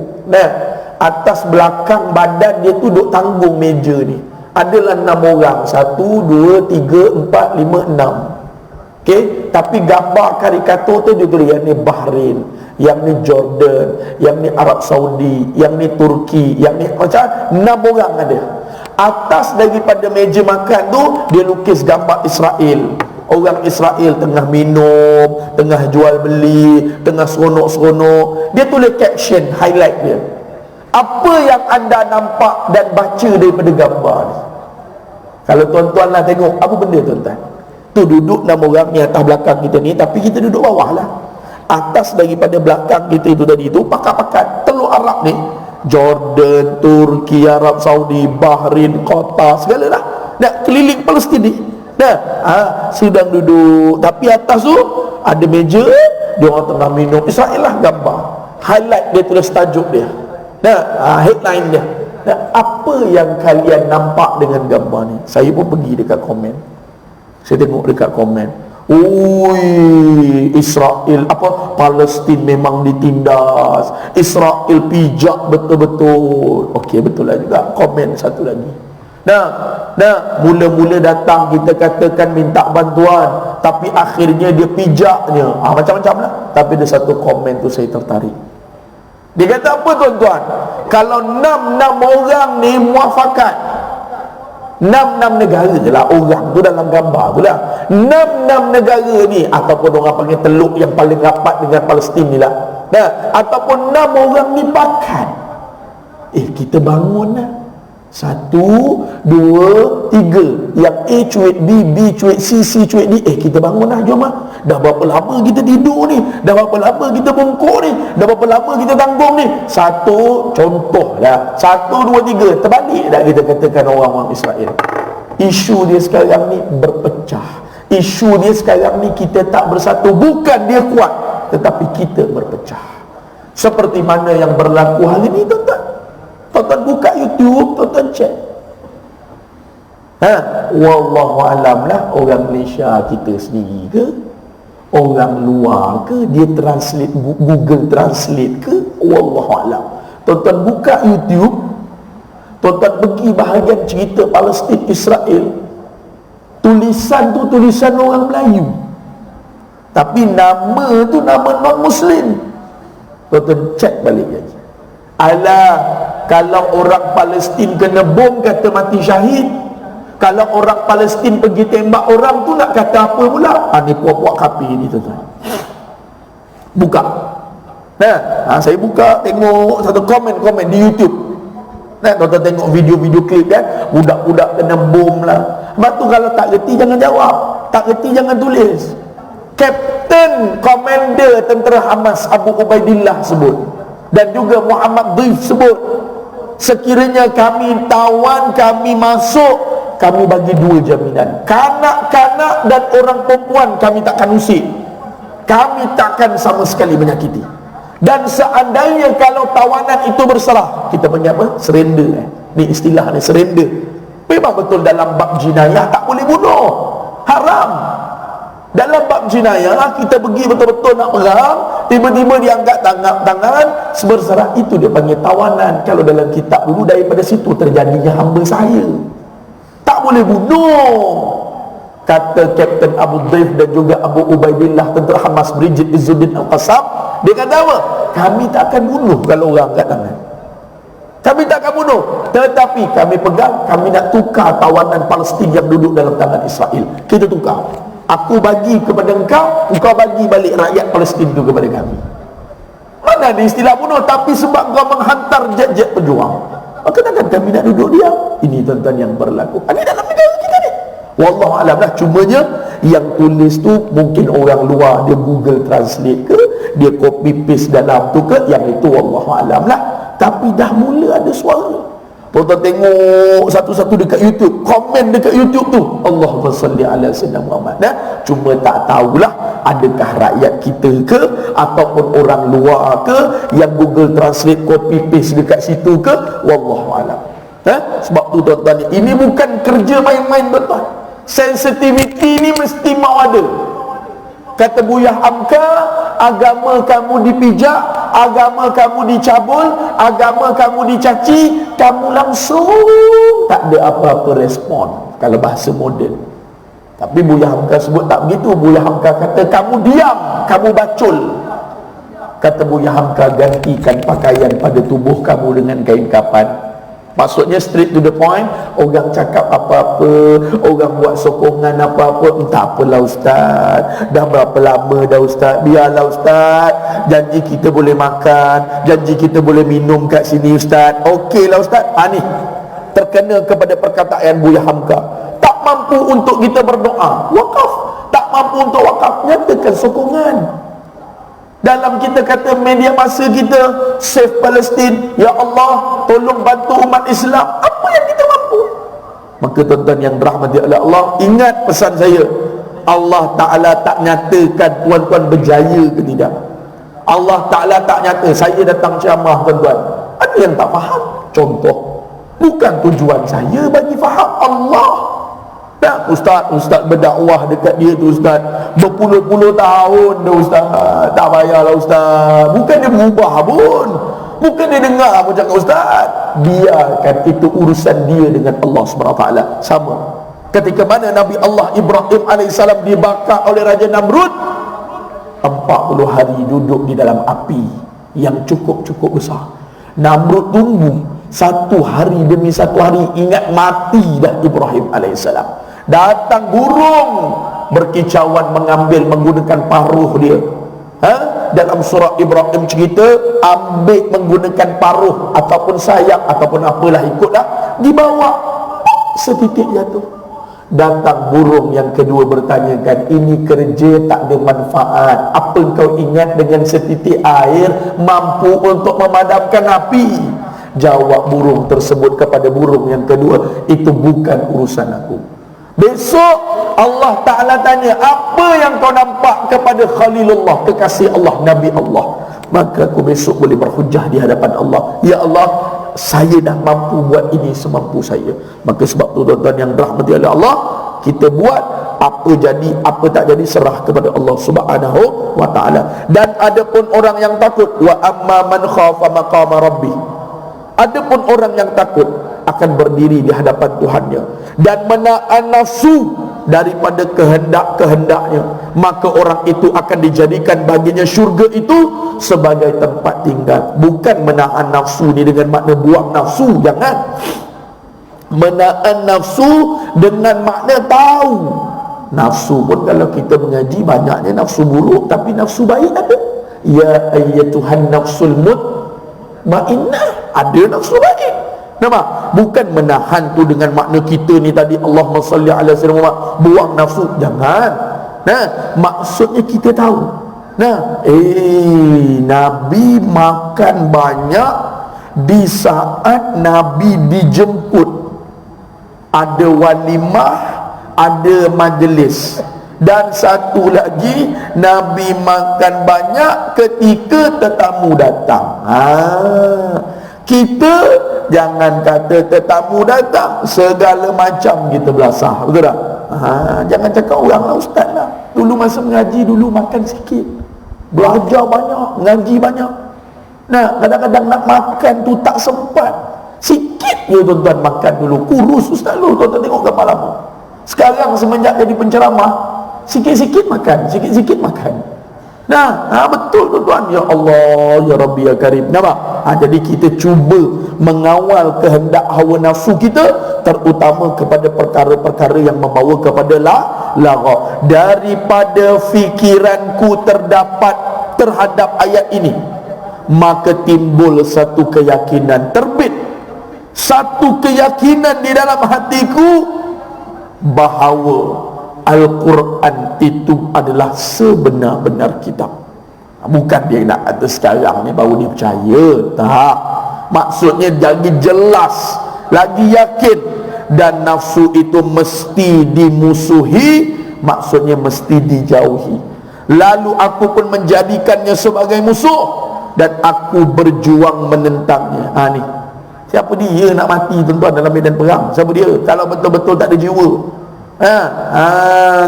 Atas belakang badan dia tu duk tanggung meja ni. Adalah 6 orang, 1, 2, 3, 4, 5, 6. Okey, tapi gambar karikatur tu dia tulis yang ni Bahrain, yang ni Jordan, yang ni Arab Saudi, yang ni Turki, yang ni macam 6 orang ada. Atas daripada meja makan tu dia lukis gambar Israel. Orang Israel tengah minum, tengah jual beli, tengah seronok-seronok. Dia tulis caption, highlight dia. Apa yang anda nampak dan baca daripada gambar ni? Kalau tuan-tuan lah tengok, apa benda tuan-tuan? Tu duduk 6 orang ni atas belakang kita ni, tapi kita duduk bawah lah. Atas daripada belakang kita itu tadi tu, pakat-pakat teluk Arab ni, Jordan, Turki, Arab Saudi, Bahrain, Qatar, segala lah. Nak keliling Palestin ni. Sedang duduk, tapi atas tu ada meja, dia orang tengah minum. Israel lah gambar. Highlight dia tulis tajuk dia. Headline dia. Apa yang kalian nampak dengan gambar ni? Saya pun pergi dekat komen. Saya tengok dekat komen, Israel Palestin memang ditindas, Israel pijak betul-betul. Okey, betul lah juga. Komen satu lagi. Mula-mula datang kita katakan minta bantuan, tapi akhirnya dia pijaknya. Macam-macam lah. Tapi ada satu komen tu saya tertarik. Dia kata apa tuan-tuan? Kalau 6 orang ni muafakat, 6 negara je lah orang tu dalam gambar tu lah. 6 negara ni, ataupun orang panggil teluk yang paling rapat dengan Palestin ni lah. Ataupun 6 orang ni pakat. Kita bangun lah. 1, 2, 3. Yang A cuit B, B cuit C, C cuit D. Kita bangun lah, jom lah. Dah berapa lama kita tidur ni? Dah berapa lama kita bongkok ni? Dah berapa lama kita tanggung ni? Satu contoh lah. 1, 2, 3. Terbalik dah kita katakan orang-orang Israel. Isu dia sekarang ni berpecah. Isu dia sekarang ni kita tak bersatu. Bukan dia kuat, tetapi kita berpecah. Seperti mana yang berlaku hari ni tuan-tuan. Tuan-tuan buka YouTube, tuan-tuan cek. Wallahualam lah, orang Malaysia kita sendiri ke, orang luar ke, dia translate, Google Translate ke, wallahualam. Tuan-tuan buka YouTube, tuan-tuan pergi bahagian cerita Palestin Israel, tulisan tu tulisan orang Melayu, tapi nama tu nama non-Muslim. Tuan-tuan cek balik lagi. Kalau orang Palestin kena bom kata mati syahid, kalau orang Palestin pergi tembak orang tu nak kata apa pula? Ni puak-puak kapi ni tuan-tuan. Buka. Saya buka tengok satu komen-komen di YouTube. Tuan-tuan tengok video-video klip kan, budak-budak kena bom lah. Lepas tu kalau tak reti jangan jawab, tak reti jangan tulis. Kapten Komander Tentera Hamas Abu Ubaidillah sebut, dan juga Muhammad Dhaif sebut, sekiranya kami tawan, kami masuk, kami bagi 2 jaminan. Kanak-kanak dan orang perempuan kami takkan usik, kami takkan sama sekali menyakiti. Dan seandainya kalau tawanan itu bersalah, kita panggil apa? Surrender. Ni istilah ni, surrender. Memang betul dalam bab jinayah tak boleh bunuh, haram. Dalam bab jinayah kita pergi betul-betul nak perang, tiba-tiba dia angkat tangan berserah, itu dia panggil tawanan. Kalau dalam kitab dulu, daripada situ terjadinya hamba saya, tak boleh bunuh. Kata Kapten Abu Dhaif dan juga Abu Ubaidillah Tentera Hamas Brigid Izzuddin Al-Qassam, dia kata apa? Kami tak akan bunuh kalau orang angkat tangan, kami tak akan bunuh, tetapi kami pegang, kami nak tukar tawanan Palestin yang duduk dalam tangan Israel. Kita tukar, aku bagi kepada engkau, engkau bagi balik rakyat Palestin itu kepada kami. Mana ada istilah bunuh, tapi sebab kau menghantar jet-jet pejuang, maka takkan kami nak duduk diam. Ini tuan-tuan yang berlaku. Ini dalam negara kita ni. Wallahualam lah. Cumanya yang tulis tu mungkin orang luar, dia Google Translate ke, dia copy paste dalam tu ke, yang itu wallahualam lah. Tapi dah mula ada suara. Tuan-tuan tengok satu-satu dekat YouTube, komen dekat YouTube tu, Allahumma salli ala sayyidina Muhammad. Cuma tak tahulah adakah rakyat kita ke ataupun orang luar ke yang Google Translate copy paste dekat situ ke, wallahu alam. Sebab tu tuan-tuan, ini bukan kerja main-main tuan-tuan. Sensitivity ni mesti mau ada. Kata Buya Hamka, agama kamu dipijak, agama kamu dicabul, agama kamu dicaci, kamu langsung tak ada apa-apa respon kalau bahasa moden. Tapi Buya Hamka sebut tak begitu. Buya Hamka kata kamu diam, kamu bacul. Kata Buya Hamka, gantikan pakaian pada tubuh kamu dengan kain kapan. Maksudnya straight to the point. Orang cakap apa-apa, orang buat sokongan apa-apa, entah apalah ustaz, dah berapa lama dah ustaz, biarlah ustaz, janji kita boleh makan, janji kita boleh minum kat sini ustaz, okeylah ustaz. Ni terkena kepada perkataan Buya Hamka. Tak mampu untuk kita berdoa, wakaf. Tak mampu untuk wakaf, nyatakan sokongan. Dalam kita kata media masa kita, save Palestin, ya Allah tolong bantu umat Islam, apa yang kita mampu. Maka tuan-tuan yang dirahmati oleh Allah, ingat pesan saya, Allah Ta'ala tak nyatakan tuan-tuan berjaya ke tidak. Allah Ta'ala tak nyata. Saya datang ceramah tuan-tuan, ada yang tak faham. Contoh, bukan tujuan saya bagi faham Allah. Tak, ustaz berdakwah dekat dia tu ustaz, berpuluh-puluh tahun dah ustaz, tak payahlah ustaz. Bukan dia berubah pun, bukan dia dengar apa cakap ustaz. Biarkan itu urusan dia dengan Allah SWT. Sama ketika mana Nabi Allah Ibrahim AS dibakar oleh Raja Namrud, 40 hari duduk di dalam api yang cukup besar. Namrud tunggu satu hari demi satu hari, ingat mati dah Ibrahim AS. Datang burung berkicauan mengambil menggunakan paruh dia. Dalam surah Ibrahim cerita, ambil menggunakan paruh ataupun sayap ataupun apalah, ikutlah, dibawa, setitik jatuh. Datang burung yang kedua bertanyakan, ini kerja tak ada manfaat, apa kau ingat dengan setitik air mampu untuk memadamkan api? Jawab burung tersebut kepada burung yang kedua, itu bukan urusan aku. Besok Allah Ta'ala tanya, apa yang kau nampak kepada Khalilullah, kekasih Allah, Nabi Allah? Maka aku besok boleh berhujah di hadapan Allah, ya Allah, saya dah mampu buat ini semampu saya. Maka sebab tu tuan-tuan yang dirahmati oleh Allah, kita buat, apa jadi apa tak jadi serah kepada Allah Subhanahu wa Ta'ala. Dan ada pun orang yang takut, wa amma man khafa maqama rabbi, ada pun orang yang takut akan berdiri di hadapan Tuhannya dan menahan nafsu daripada kehendak-kehendaknya, maka orang itu akan dijadikan baginya syurga itu sebagai tempat tinggal. Bukan menahan nafsu ni dengan makna buang nafsu, jangan. Menahan nafsu dengan makna tahu. Nafsu pun kalau kita mengaji, banyaknya nafsu buruk, tapi nafsu baik ada. Ya ayyatuhan nafsul mutmainnah, ada nafsu baik. Nampak? Bukan menahan tu dengan makna kita ni tadi, Allahumma salli ala sayyidina Muhammad, buang nafsu, jangan. Maksudnya kita tahu. Nabi makan banyak di saat Nabi dijemput, ada walimah, ada majlis. Dan satu lagi, Nabi makan banyak ketika tetamu datang. Kita jangan kata tetamu datang segala macam kita belasah, betul tak? Jangan cakap orang lah ustaz lah, dulu masa mengaji dulu makan sikit, belajar banyak, ngaji banyak. Kadang-kadang nak makan tu tak sempat, sikit je tuan-tuan makan dulu, kurus ustaz dulu. Tuan-tuan tengok gambar lama. Sekarang semenjak jadi penceramah, sikit-sikit makan, sikit-sikit makan. Betul tuan-tuan. Ya Allah, Ya Rabbi, Ya Karim. Nampak? Jadi kita cuba mengawal kehendak hawa nafsu kita, terutama kepada perkara-perkara yang membawa kepada lagha. Daripada fikiranku terdapat terhadap ayat ini, maka timbul satu keyakinan, terbit satu keyakinan di dalam hatiku bahawa Al-Quran itu adalah sebenar-benar kitab. Bukan dia nak kata sekarang ni baru dia percaya, tak. Maksudnya jadi jelas lagi yakin, dan nafsu itu mesti dimusuhi, maksudnya mesti dijauhi. Lalu aku pun menjadikannya sebagai musuh dan aku berjuang menentangnya. Ni siapa dia nak mati tuan-tuan dalam medan perang? Siapa dia? Kalau betul-betul tak ada jiwa.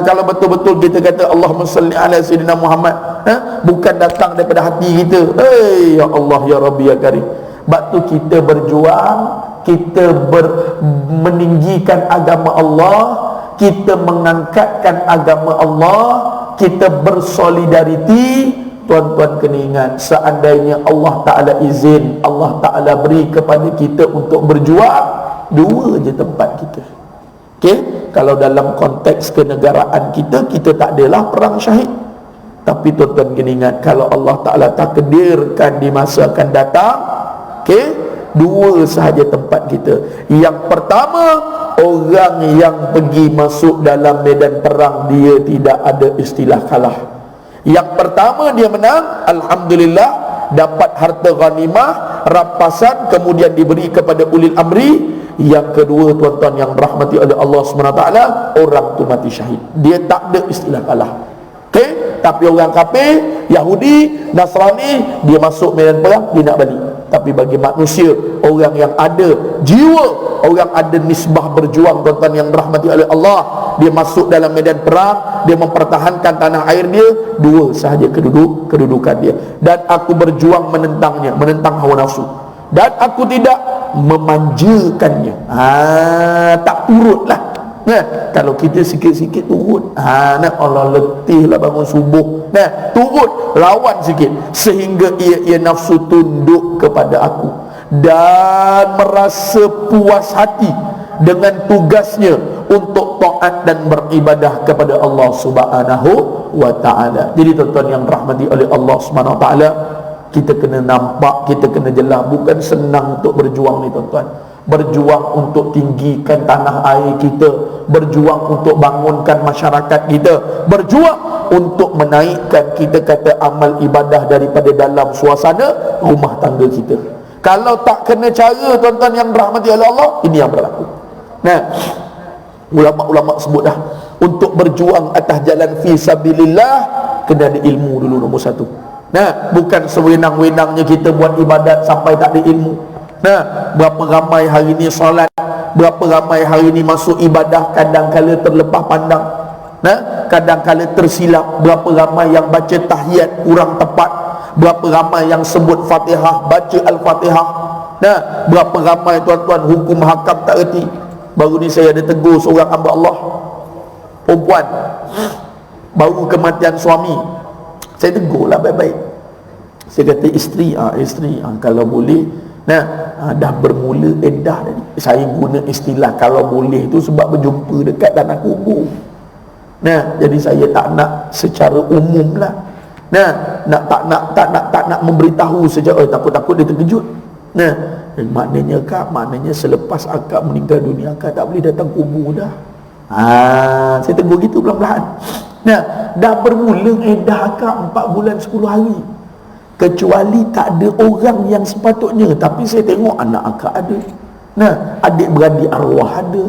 Kalau betul-betul kita kata Allahumma salli ala sayyidina Muhammad, bukan datang daripada hati kita. Ya Allah ya Rabbi ya Karim. Sebab tu kita berjuang, kita meninggikan agama Allah, kita mengangkatkan agama Allah, kita bersolidariti. Tuan-tuan kena ingat, seandainya Allah Ta'ala izin, Allah Ta'ala beri kepada kita untuk berjuang, dua je tempat kita. Kalau dalam konteks kenegaraan kita, kita tak adalah perang syahid. Tapi tuan-tuan kena ingat, kalau Allah Ta'ala takdirkan di masa akan datang, dua sahaja tempat kita. Yang pertama, orang yang pergi masuk dalam medan perang, dia tidak ada istilah kalah. Yang pertama dia menang, alhamdulillah, dapat harta ghanimah, rampasan, kemudian diberi kepada ulil amri. Yang kedua tuan-tuan yang rahmati oleh Allah SWT, orang tu mati syahid, dia tak ada istilah kalah. Tapi orang kafir, Yahudi, Nasrani, dia masuk medan perang, dia nak balik. Tapi bagi manusia, orang yang ada jiwa, orang ada nisbah berjuang, tuan-tuan yang rahmati oleh Allah, dia masuk dalam medan perang, dia mempertahankan tanah air dia, dua sahaja kedudukan dia. Dan aku berjuang menentangnya, menentang hawa nafsu, dan aku tidak memanjakannya. Tak turutlah. Kalau kita sikit-sikit turut, nak Allah letih lah bangun subuh, turut, lawan sikit, sehingga ia nafsu tunduk kepada aku dan merasa puas hati dengan tugasnya untuk taat dan beribadah kepada Allah Subhanahu wa ta'ala. Jadi tuan-tuan yang rahmati oleh Allah Subhanahu wa ta'ala, kita kena nampak, kita kena jelas, bukan senang untuk berjuang ni tuan-tuan. Berjuang untuk tinggikan tanah air kita, berjuang untuk bangunkan masyarakat kita, berjuang untuk menaikkan, kita kata, amal ibadah daripada dalam suasana rumah tangga kita. Kalau tak kena cara tuan-tuan yang rahmati oleh Allah, ini yang berlaku. Ulama-ulama sebut dah, untuk berjuang atas jalan fi sabilillah, kena ada ilmu dulu nombor satu. Bukan sewenang-wenangnya kita buat ibadat sampai tak ada ilmu. Berapa ramai hari ni solat, berapa ramai hari ni masuk ibadah, kadang-kala terlepas pandang, kadang-kala tersilap. Berapa ramai yang baca tahiyat kurang tepat, berapa ramai yang sebut Fatihah, baca Al-Fatihah. Berapa ramai tuan-tuan hukum hakam tak erti. Baru ni saya ada tegur seorang hamba Allah, perempuan, baru kematian suami. Saya tegurlah baik-baik. Saya kata isteri, kalau boleh, dah bermula iddah tadi. Saya guna istilah kalau boleh tu sebab berjumpa dekat tanah kubur. Jadi saya tak nak secara umum lah. Tak nak memberitahu secara takut-takut dia terkejut. Maknanya selepas akak meninggal dunia, akak tak boleh datang kubur dah. Saya tegur gitu pelan-pelan. Dah bermula iddah akak 4 bulan 10 hari. Kecuali tak ada orang yang sepatutnya. Tapi saya tengok anak akak ada, adik-beradik arwah ada.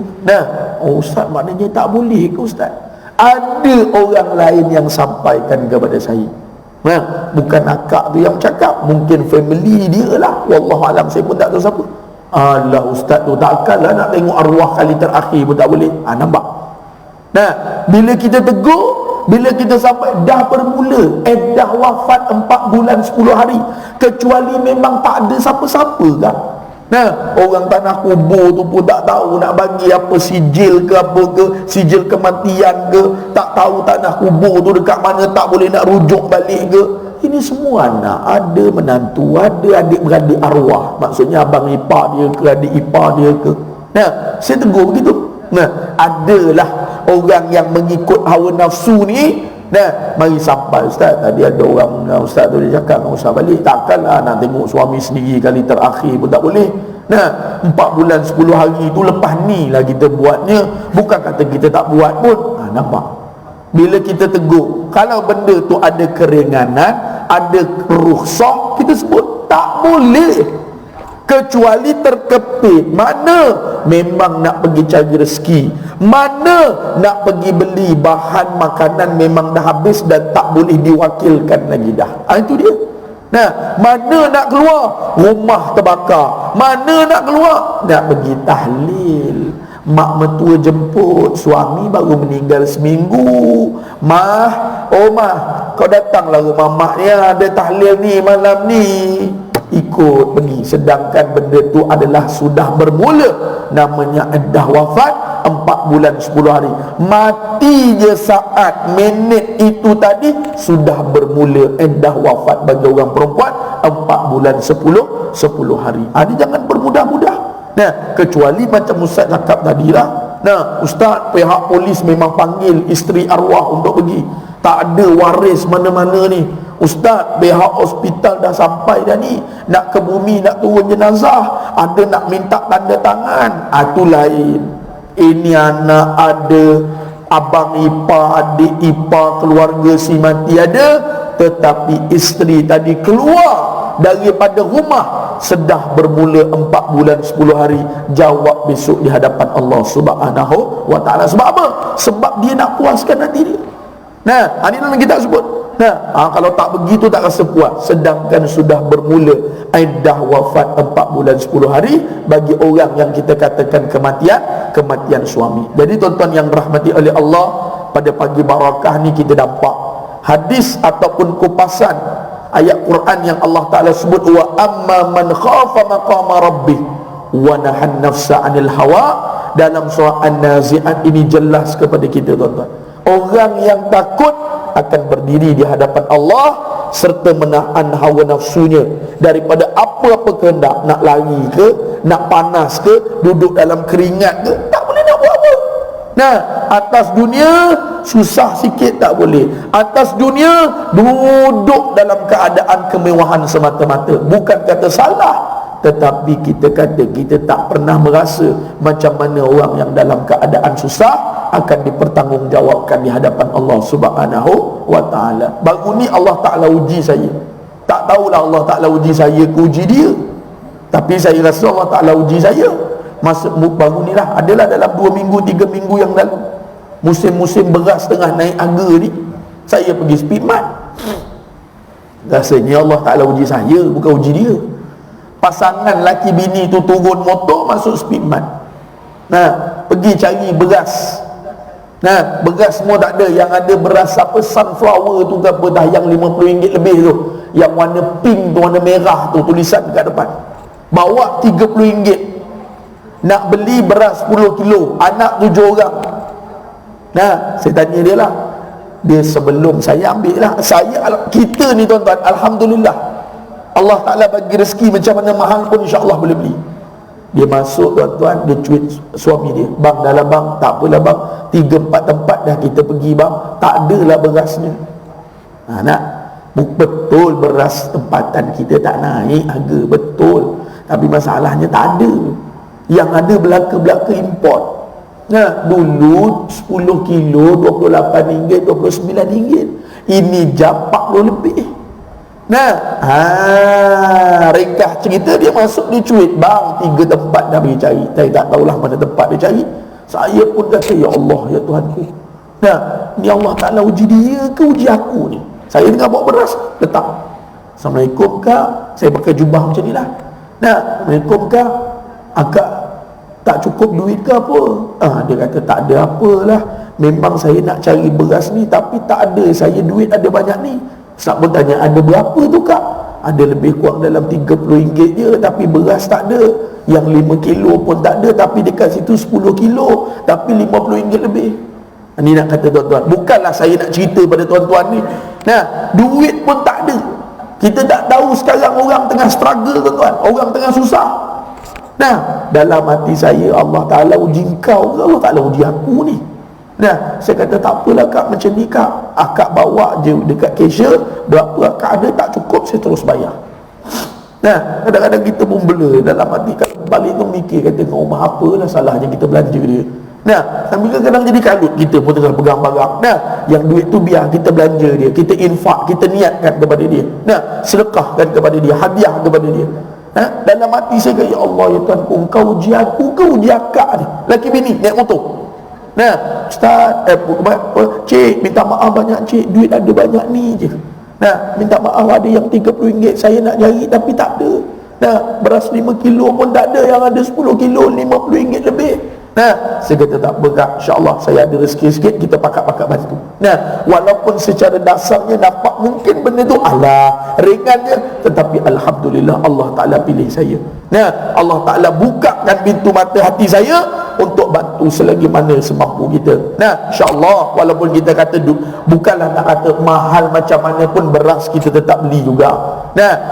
Ustaz, maknanya tak boleh ke Ustaz? Ada orang lain yang sampaikan kepada saya. Bukan akak tu yang cakap, mungkin family dia lah, wallahualam, saya pun tak tahu siapa. Alah Ustaz tu takkanlah nak tengok arwah kali terakhir pun tak boleh. Nampak? Bila kita tegur, bila kita sampai dah bermula dah wafat 4 bulan 10 hari, kecuali memang tak ada siapa-siapa kan. Orang tanah kubur tu pun tak tahu nak bagi apa, sijil ke apa ke, sijil kematian ke, tak tahu tanah kubur tu dekat mana, tak boleh nak rujuk balik ke. Ini semua anak, ada menantu, ada adik-beradik arwah, maksudnya abang ipar dia ke, adik ipar dia ke. Saya tegur begitu. Adalah orang yang mengikut hawa nafsu ni. Mari sampai Ustaz, tadi ada orang Ustaz tu dia cakap dengan Ustaz balik, takkanlah nak tengok suami sendiri kali terakhir pun tak boleh. 4 bulan 10 hari tu lepas ni lah kita buatnya, bukan kata kita tak buat pun. Nampak? Bila kita tegur, kalau benda tu ada keringanan, ada rukhsah, kita sebut tak boleh. kecuali terkepit. Mana memang nak pergi cari rezeki, mana nak pergi beli bahan makanan memang dah habis dan tak boleh diwakilkan lagi dah. Itu dia. Nah, mana nak keluar, rumah terbakar. Mana nak keluar, nak pergi tahlil. Mak mertua jemput, suami baru meninggal seminggu. Mah, oh mah, kau datanglah rumah mak ni, ada tahlil ni malam ni, ikut pergi. Sedangkan benda tu adalah sudah bermula, namanya iddah wafat 4 bulan 10 hari. Mati je saat minit itu tadi, sudah bermula iddah wafat bagi orang perempuan 4 bulan 10 hari. Ini jangan bermudah-mudah. Nah, kecuali macam Ustaz cakap tadi lah. Nah, Ustaz, pihak polis memang panggil isteri arwah untuk pergi. Tak ada waris mana-mana ni. Ustaz, pihak hospital dah sampai dah ni, nak ke bumi, nak turun jenazah, ada nak minta tanda tangan. Itu lain. Ini anak ada, abang ipar, adik ipar, keluarga si mati ada, tetapi isteri tadi keluar daripada rumah sedah bermula 4 bulan 10 hari. Jawab besok di hadapan Allah Subhanahu wa ta'ala. Sebab apa? Sebab dia nak puaskan hati dia. Nah, ini dalam kita sebut. Nah, kalau tak begitu tak rasa puas. Sedangkan sudah bermula iddah wafat 4 bulan 10 hari bagi orang yang kita katakan kematian suami. Jadi tuan-tuan yang rahmati oleh Allah, pada pagi barakah ni kita dapat hadis ataupun kupasan ayat Quran yang Allah Ta'ala sebut, wa amma man khafa maqama rabbih wa nahan nafsa 'anil hawa. Dalam surah An-Nazi'at ini jelas kepada kita tuan-tuan, orang yang takut akan berdiri di hadapan Allah serta menahan hawa nafsunya daripada apa-apa kehendak, nak lari ke, nak panas ke, duduk dalam keringat ke, tak boleh nak buat apa. Nah, atas dunia susah sikit tak boleh. Atas dunia duduk dalam keadaan kemewahan semata-mata. Bukan kata salah, tetapi kita kata kita tak pernah merasa macam mana orang yang dalam keadaan susah akan dipertanggungjawabkan di hadapan Allah Subhanahu wa ta'ala. Baru ni Allah Ta'ala uji saya. Tak tahulah Allah Ta'ala uji saya ke uji dia, tapi saya rasa Allah Ta'ala uji saya. Masa baru ni lah, adalah dalam 2 minggu 3 minggu yang lalu, musim-musim beras tengah naik harga ni, saya pergi Speedmart. Rasanya Allah Ta'ala uji saya, bukan uji dia. Pasangan laki bini tu turun motor masuk Speedmart. Nah, pergi cari beras. Nah, beras semua tak ada. Yang ada beras apa, sunflower tu ke apa dah, yang RM50 lebih tu, yang warna pink tu, warna merah tu, tulisan kat depan. Bawa RM30. Nak beli beras 10 kilo, anak 7 orang. Nah, saya tanya dia lah. Dia sebelum saya ambil lah, kita ni tuan-tuan, Alhamdulillah, Allah Ta'ala bagi rezeki macam mana mahal pun insya-Allah boleh beli. Dia masuk tuan-tuan, dia cuit suami dia, bang dalam bang, tak apalah bang, 3-4 tempat dah kita pergi bang, tak adalah berasnya. Nak betul beras tempatan kita tak naik harga, betul, tapi masalahnya tak ada. Yang ada belaka-belaka import. Nah, dulu 10 kilo RM28, RM29. Ini jam 40 lebih. Nah, ringkas cerita, dia masuk, dia cuit, bang 3 tempat dah pergi cari. Saya tak tahulah mana tempat dia cari. Saya pun kata, ya Allah, ya Tuhanku. Nah, ni Allah Ta'ala uji dia ke uji aku ni? Saya tengah bawa beras, letak. Assalamualaikum kak, saya pakai jubah macam ni lah. Nah, Assalamualaikum kak, akak tak cukup duit ke apa? Dia kata tak ada apalah, memang saya nak cari beras ni tapi tak ada, saya duit ada banyak ni. Ustaz pun tanya, ada berapa tu kak? Ada lebih kurang dalam RM30 je, tapi beras tak ada. Yang 5 kilo pun tak ada, tapi dekat situ 10 kilo tapi RM50 lebih. Ini nak kata tuan-tuan, bukanlah saya nak cerita pada tuan-tuan ni, nah, duit pun tak ada. Kita tak tahu sekarang orang tengah struggle tuan-tuan, orang tengah susah. Nah, dalam hati saya, Allah Ta'ala uji kau ke Allah Ta'ala uji aku ni? Nah, saya kata tak apalah kak, macam ni kak, akak bawa je dekat cashier, berapa akak ada, tak cukup saya terus bayar. Nah, kadang-kadang kita pun bela dalam hati, kat balik tu mikir, kata rumah apalah salahnya kita belanja dia. Nah, sambil kadang jadi kalut, kita pun tengah pegang barang. Nah, yang duit tu biar kita belanja dia, kita infak, kita niatkan kepada dia. Nah, sedekahkan kepada dia, hadiah kepada dia. Dalam hati saya, ya Allah, ya Tuhan, Engkau uji aku, Engkau uji akak ni, laki bini naik motor. Ustaz, cik minta maaf banyak cik, duit ada banyak ni je. Minta maaf, ada yang RM30 saya nak cari tapi tak ada. Beras 5 kilo pun tak ada, yang ada 10 kilo RM50 lebih. Saya kata tak apa kak, insyaAllah saya ada rezeki sikit, kita pakat-pakat bantu. Walaupun secara dasarnya nampak mungkin benda tu alah ringan je, tetapi Alhamdulillah Allah Ta'ala pilih saya. Allah Ta'ala bukakan pintu mata hati saya untuk bantu selagi mana semampu kita. InsyaAllah walaupun kita kata bukanlah nak kata mahal macam mana pun beras kita tetap beli juga.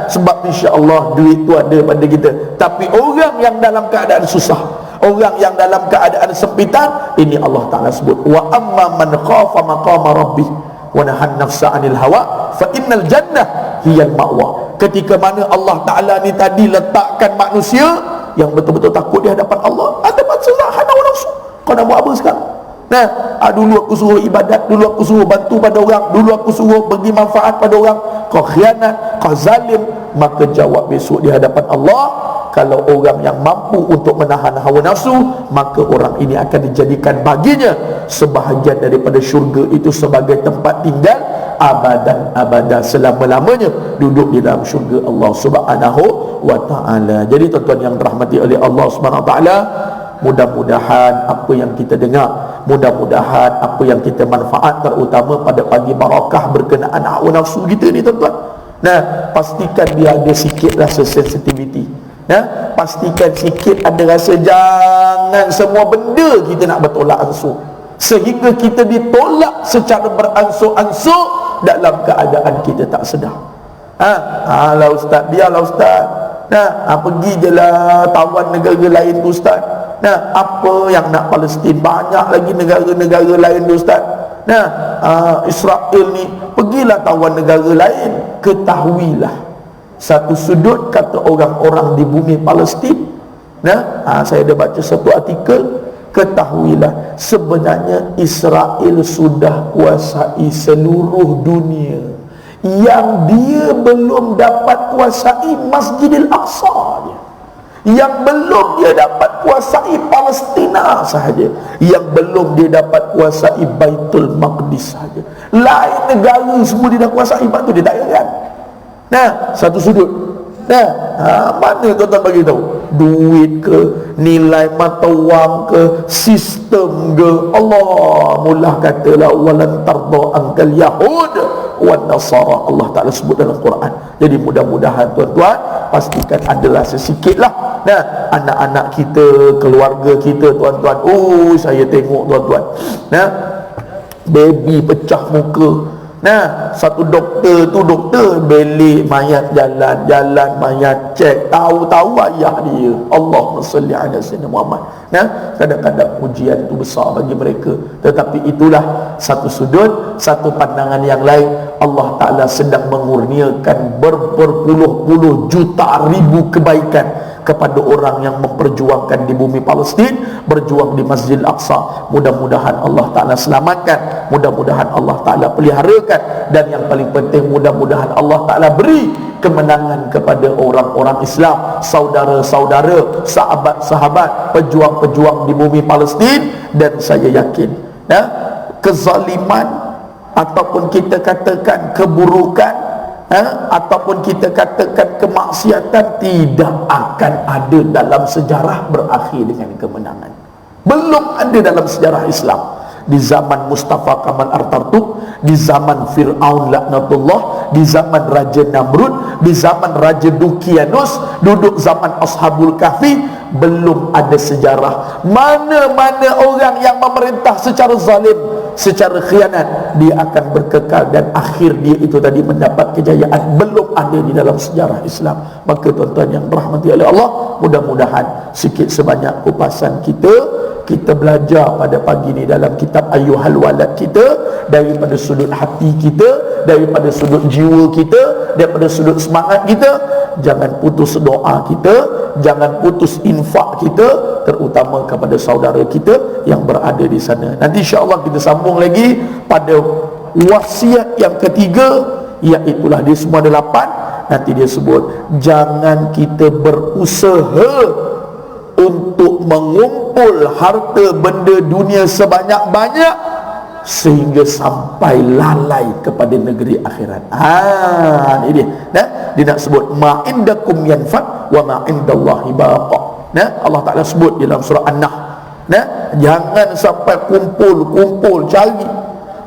Sebab insyaAllah duit tu ada pada kita. Tapi orang yang dalam keadaan susah, orang yang dalam keadaan sempitan, ini Allah Ta'ala sebut, wa amma man khafa maqama rabbih wa nahan nafsa 'anil hawa fa innal jannah hiyal ma'wa. Ketika mana Allah Ta'ala ni tadi letakkan manusia yang betul-betul takut di hadapan Allah, ada masalah hawa nafsu. Kau nak buat apa sekarang? Dulu aku suruh ibadat, dulu aku suruh bantu pada orang, dulu aku suruh bagi manfaat pada orang, kau khianat, kau zalim. Maka jawab besok di hadapan Allah, kalau orang yang mampu untuk menahan hawa nafsu, maka orang ini akan dijadikan baginya sebahagian daripada syurga itu sebagai tempat tinggal abadan abada, selama-lamanya duduk di dalam syurga Allah Subhanahu wa ta'ala. Jadi tuan-tuan yang dirahmati oleh Allah Subhanahu wa ta'ala, mudah-mudahan apa yang kita dengar, mudah-mudahan apa yang kita manfaat, terutama pada pagi barakah berkenaan hawa nafsu kita ni tuan-tuan, pastikan dia ada sikit rasa sensitivity. Pastikan sikit ada rasa, jangan semua benda kita nak bertolak ansur, sehingga kita ditolak secara beransur-ansur dalam keadaan kita tak sedar. Lah ustaz, biarlah ustaz, pergi je lah tawan negara lain tu ustaz. Apa yang nak Palestin, banyak lagi negara-negara lain tu ustaz. Israel ni, pergilah tawan negara lain. Ketahuilah, satu sudut kata orang-orang di bumi Palestin, saya ada baca satu artikel, ketahuilah sebenarnya Israel sudah kuasai seluruh dunia, yang dia belum dapat kuasai Masjidil Aqsa dia, yang belum dia dapat kuasai Palestina sahaja, yang belum dia dapat kuasai Baitul Maqdis sahaja. Lain negara semua dia dah kuasai, sebab tu dia tak heran. Satu sudut. Mana tuan-tuan bagi tahu? Duit ke, nilai mata wang ke, sistem ke? Allah mula katalah walan tarda ankal yahud wan nasara. Allah Ta'ala sebut dalam Quran. Jadi mudah-mudahan tuan-tuan pastikan adalah sesikitlah anak-anak kita, keluarga kita tuan-tuan. Saya tengok tuan-tuan, baby pecah muka. Satu doktor tu, doktor belik mayat, jalan-jalan mayat, cek, tahu-tahu ayah dia. Allahumma salli ala sayyidina Muhammad. Kadang-kadang ujian itu besar bagi mereka, tetapi itulah satu sudut, satu pandangan yang lain. Allah Ta'ala sedang mengurniakan berpuluh-puluh juta ribu kebaikan kepada orang yang memperjuangkan di bumi Palestin, berjuang di Masjid Al-Aqsa. Mudah-mudahan Allah Ta'ala selamatkan, mudah-mudahan Allah Ta'ala peliharakan, dan yang paling penting mudah-mudahan Allah Ta'ala beri kemenangan kepada orang-orang Islam, saudara-saudara, sahabat-sahabat, pejuang-pejuang di bumi Palestin. Dan saya yakin kezaliman ataupun kita katakan keburukan, ataupun kita katakan kemaksiatan tidak akan ada dalam sejarah berakhir dengan kemenangan. Belum ada dalam sejarah Islam. Di zaman Mustafa Kamal Atatürk, di zaman Fir'aun laknatullah, di zaman Raja Namrud, di zaman Raja Dukianus, duduk zaman Ashabul Kahfi, belum ada sejarah mana-mana orang yang memerintah secara zalim, secara khianat, dia akan berkekal dan akhir dia itu tadi mendapat kejayaan. Belum ada di dalam sejarah Islam. Maka tuan-tuan yang dirahmati oleh Allah, mudah-mudahan sikit sebanyak kupasan kita belajar pada pagi ni dalam kitab Ayyuhal Walad kita, daripada sudut hati kita, daripada sudut jiwa kita, daripada sudut semangat kita. Jangan putus doa kita, jangan putus infak kita, terutama kepada saudara kita yang berada di sana. Nanti insya-Allah kita sambung lagi pada wasiat yang ketiga, iaitulah dia semua ada 8. nanti dia sebut, jangan kita berusaha untuk mengumpul harta benda dunia sebanyak-banyak sehingga sampai lalai kepada negeri akhirat. Ini dia. Dia nak sebut ma indakum yanfad wa ma indallahi baqa. Allah Taala sebut dalam surah An-Nahl. Jangan sampai kumpul cari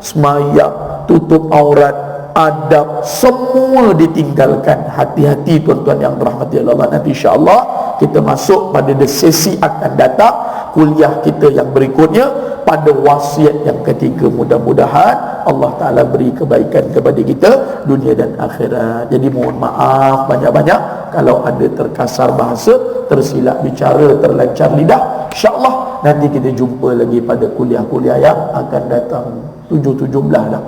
semayang, tutup aurat, adab, semua ditinggalkan. Hati-hati tuan-tuan yang dirahmati Allah. Nanti insya-Allah kita masuk pada sesi akan datang kuliah kita yang berikutnya pada wasiat yang ketiga. Mudah-mudahan Allah Ta'ala beri kebaikan kepada kita dunia dan akhirat. Jadi mohon maaf banyak-banyak kalau ada terkasar bahasa, tersilap bicara, terlancar lidah. InsyaAllah nanti kita jumpa lagi pada kuliah-kuliah yang akan datang. 17 dah.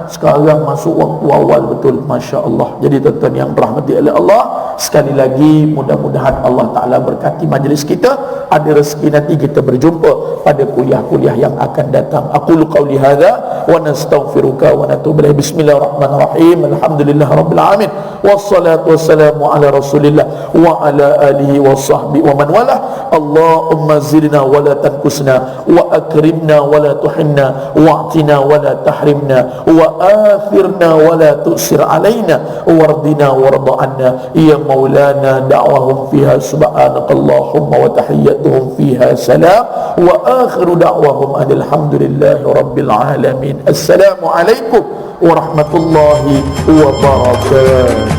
Sekarang masuk waktu awal betul, Masya Allah. Jadi tuan-tuan yang dirahmati oleh Allah, sekali lagi mudah-mudahan Allah Ta'ala berkati majlis kita. Ada rezeki nanti kita berjumpa pada kuliah-kuliah yang akan datang. Aqulu qawli hadha wa nastaghfiruka wa natubu ilaih. Bismillahirrahmanirrahim. Alhamdulillah rabbil alamin. Wassalatu wassalamu ala rasulillah wa ala alihi wa sahbihi wa man wala. Allahumma zidna wa la tanqusna wa akrimna wa la tuhinna wa'tina wa la tahrimna wa athirna wa la tu'sir alaina wardina warda anna ya maulana. Da'wahum fiha subhanakallahumma wa tahiyyatuhum fiha salam wa akhiru da'wahum alhamdulillahi rabbil alamin. Assalamualaikum warahmatullahi wabarakatuh.